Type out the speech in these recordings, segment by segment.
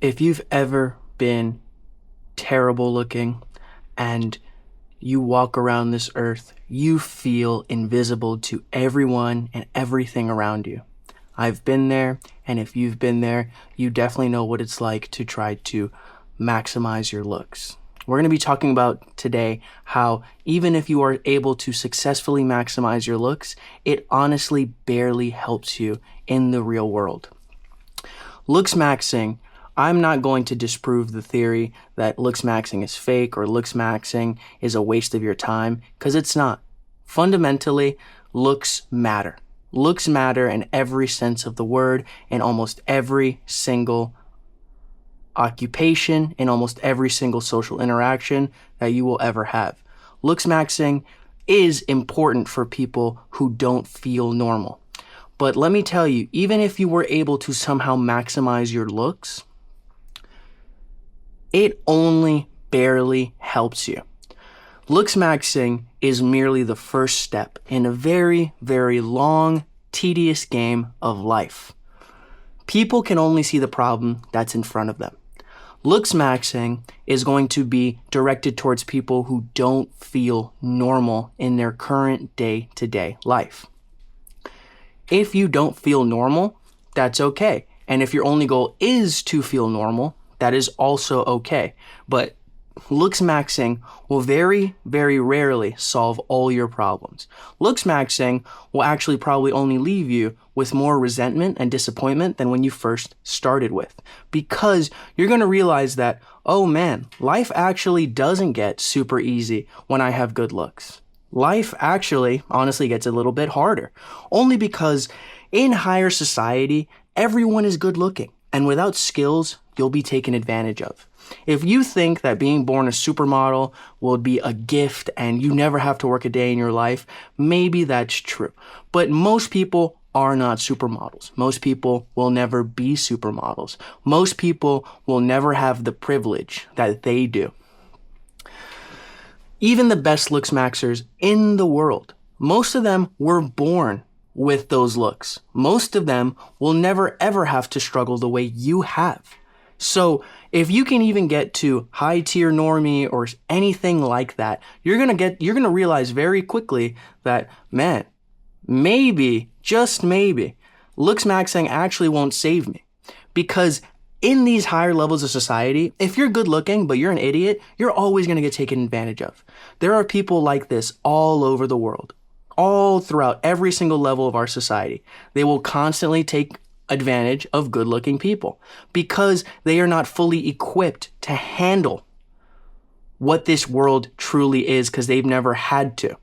If you've ever been terrible looking and you walk around this earth, you feel invisible to everyone and everything around you. I've been there, and if you've been there, you definitely know what it's like to try to maximize your looks. We're going to be talking about today how even if you are able to successfully maximize your looks, it honestly barely helps you in the real world. Looksmaxxing, I'm not going to disprove the theory that looksmaxxing is fake or looksmaxxing is a waste of your time, because it's not. Fundamentally, looks matter. Looks matter in every sense of the word, in almost every single occupation, in almost every single social interaction that you will ever have. Looksmaxxing is important for people who don't feel normal. But let me tell you, even if you were able to somehow maximize your looks, it only barely helps you. Looksmaxxing is merely the first step in a very, very long, tedious game of life. People can only see the problem that's in front of them. Looksmaxxing is going to be directed towards people who don't feel normal in their current day-to-day life. If you don't feel normal, that's okay. And if your only goal is to feel normal, that is also okay. But looksmaxxing will very, very rarely solve all your problems. Looksmaxxing will actually probably only leave you with more resentment and disappointment than when you first started with. Because you're going to realize that, oh man, life actually doesn't get super easy when I have good looks. Life actually, honestly, gets a little bit harder. Only because in higher society, everyone is good looking. And without skills, you'll be taken advantage of. If you think that being born a supermodel will be a gift and you never have to work a day in your life, maybe that's true. But most people are not supermodels. Most people will never be supermodels. Most people will never have the privilege that they do. Even the best looksmaxers in the world, most of them were born with those looks. Most of them will never ever have to struggle the way you have. So if you can even get to high tier normie or anything like that, you're gonna realize very quickly that, man, maybe, just maybe, looksmaxxing actually won't save me. Because in these higher levels of society, if you're good looking but you're an idiot, you're always gonna get taken advantage of. There are people like this all over the world, all throughout every single level of our society. They will constantly take advantage of good-looking people because they are not fully equipped to handle what this world truly is because they've never had to.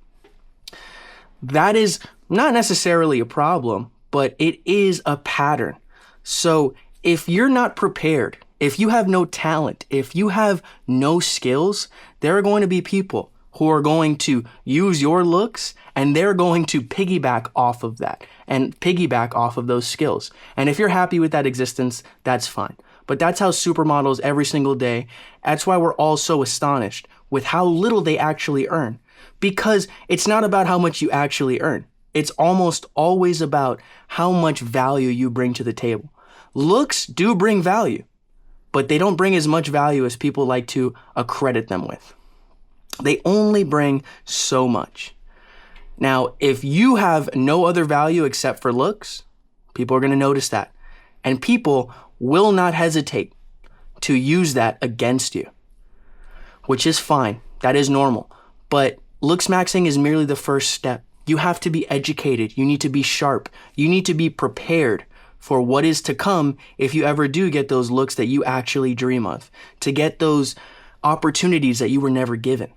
That is not necessarily a problem, but it is a pattern. So if you're not prepared, if you have no talent, if you have no skills, there are going to be people who are going to use your looks and they're going to piggyback off of that and piggyback off of those skills. And if you're happy with that existence, that's fine. But that's how supermodels every single day. That's why we're all so astonished with how little they actually earn. Because it's not about how much you actually earn. It's almost always about how much value you bring to the table. Looks do bring value, but they don't bring as much value as people like to accredit them with. They only bring so much. Now, if you have no other value except for looks, people are going to notice that. And people will not hesitate to use that against you, which is fine. That is normal. But looksmaxxing is merely the first step. You have to be educated. You need to be sharp. You need to be prepared for what is to come if you ever do get those looks that you actually dream of, to get those opportunities that you were never given.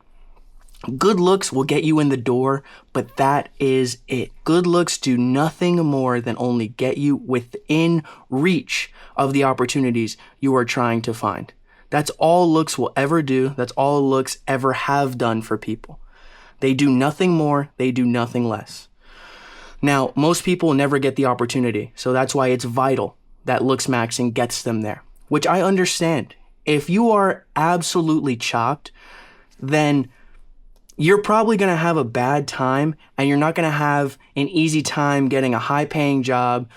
Good looks will get you in the door, but that is it. Good looks do nothing more than only get you within reach of the opportunities you are trying to find. That's all looks will ever do. That's all looks ever have done for people. They do nothing more. They do nothing less. Now, most people never get the opportunity, so that's why it's vital that looksmaxxing gets them there, which I understand. If you are absolutely chopped, then you're probably going to have a bad time and you're not going to have an easy time getting a high-paying job,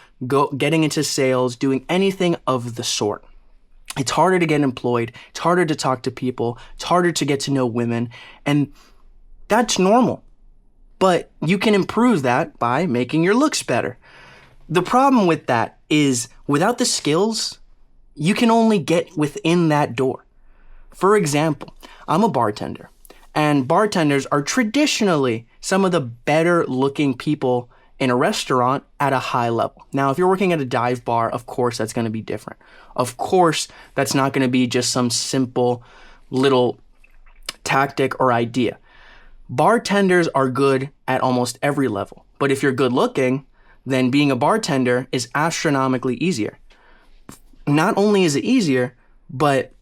getting into sales, doing anything of the sort. It's harder to get employed. It's harder to talk to people. It's harder to get to know women. And that's normal. But you can improve that by making your looks better. The problem with that is without the skills, you can only get within that door. For example, I'm a bartender, and bartenders are traditionally some of the better looking people in a restaurant at a high level. Now, if you're working at a dive bar, of course, that's going to be different. Of course, that's not going to be just some simple little tactic or idea. Bartenders are good at almost every level. But if you're good looking, then being a bartender is astronomically easier. Not only is it easier, but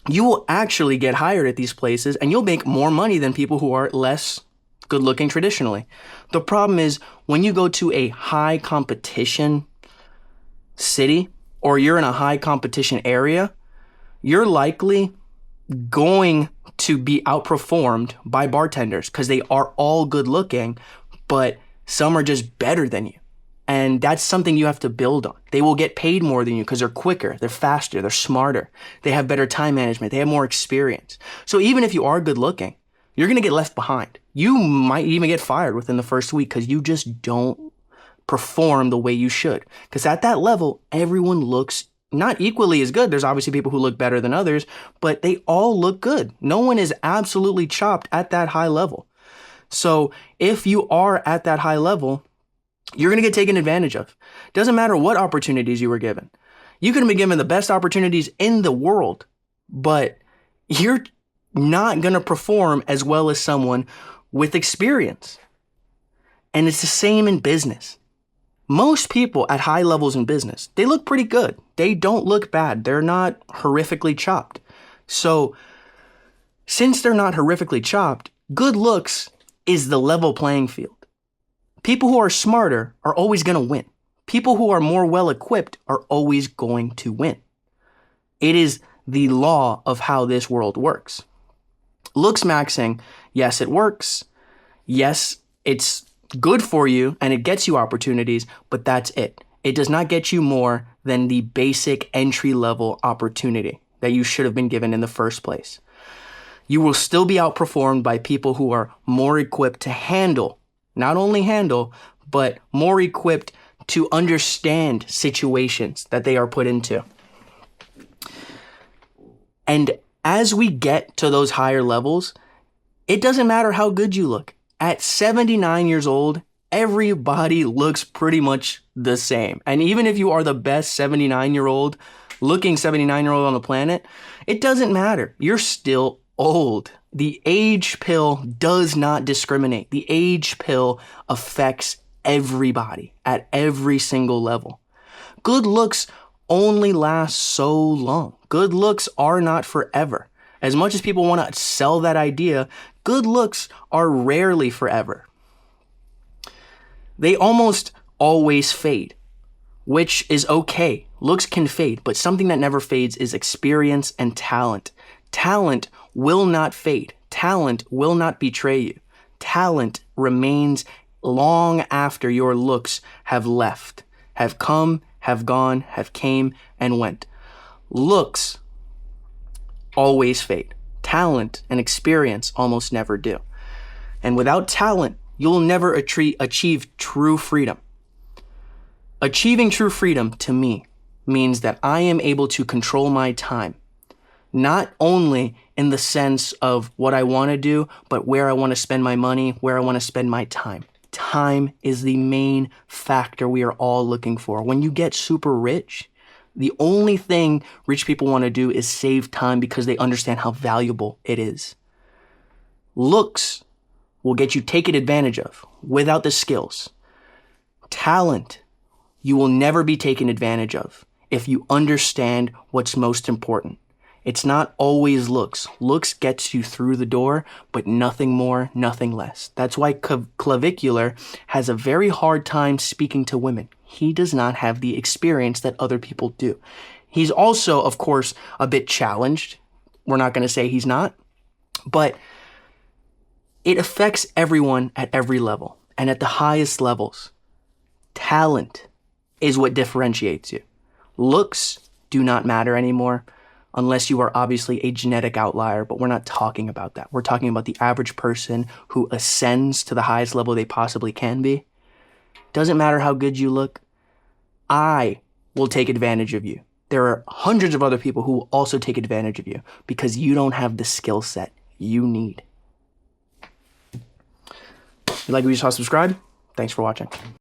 you will actually get hired at these places and you'll make more money than people who are less good looking traditionally. The problem is when you go to a high competition city or you're in a high competition area, you're likely going to be outperformed by bartenders because they are all good looking, but some are just better than you. And that's something you have to build on. They will get paid more than you because they're quicker, they're faster, they're smarter, they have better time management, they have more experience. So even if you are good looking, you're going to get left behind. You might even get fired within the first week because you just don't perform the way you should. Because at that level, everyone looks not equally as good. There's obviously people who look better than others, but they all look good. No one is absolutely chopped at that high level. So if you are at that high level, you're going to get taken advantage of. Doesn't matter what opportunities you were given. You could be given the best opportunities in the world, but you're not going to perform as well as someone with experience. And it's the same in business. Most people at high levels in business, they look pretty good. They don't look bad. They're not horrifically chopped. So since they're not horrifically chopped, good looks is the level playing field. People who are smarter are always going to win. People who are more well-equipped are always going to win. It is the law of how this world works. Looksmaxxing, yes, it works. Yes, it's good for you and it gets you opportunities, but that's it. It does not get you more than the basic entry-level opportunity that you should have been given in the first place. You will still be outperformed by people who are more equipped to handle, not only handle, but more equipped to understand situations that they are put into. And as we get to those higher levels, it doesn't matter how good you look. At 79 years old, everybody looks pretty much the same. And even if you are the best 79-year-old, looking 79-year-old on the planet, it doesn't matter. You're still old. The age pill does not discriminate. The age pill affects everybody at every single level. Good looks only last so long. Good looks are not forever. As much as people want to sell that idea, good looks are rarely forever. They almost always fade, which is okay. Looks can fade, but something that never fades is experience and talent. Talent will not fade. Talent will not betray you. Talent remains long after your looks have left, have come, have gone, have came, and went. Looks always fade. Talent and experience almost never do. And without talent, you'll never achieve true freedom. Achieving true freedom, to me, means that I am able to control my time. Not only in the sense of what I want to do, but where I want to spend my money, where I want to spend my time. Time is the main factor we are all looking for. When you get super rich, the only thing rich people want to do is save time because they understand how valuable it is. Looks will get you taken advantage of without the skills. Talent, you will never be taken advantage of if you understand what's most important. It's not always looks. Looks gets you through the door, but nothing more, nothing less. That's why Clavicular has a very hard time speaking to women. He does not have the experience that other people do. He's also, of course, a bit challenged. We're not going to say he's not, but it affects everyone at every level. And at the highest levels, talent is what differentiates you. Looks do not matter anymore. unless you are obviously a genetic outlier, but we're not talking about that. We're talking about the average person who ascends to the highest level they possibly can be. Doesn't matter how good you look, I will take advantage of you. There are hundreds of other people who will also take advantage of you because you don't have the skill set you need. If you like what you saw, subscribe. Thanks for watching.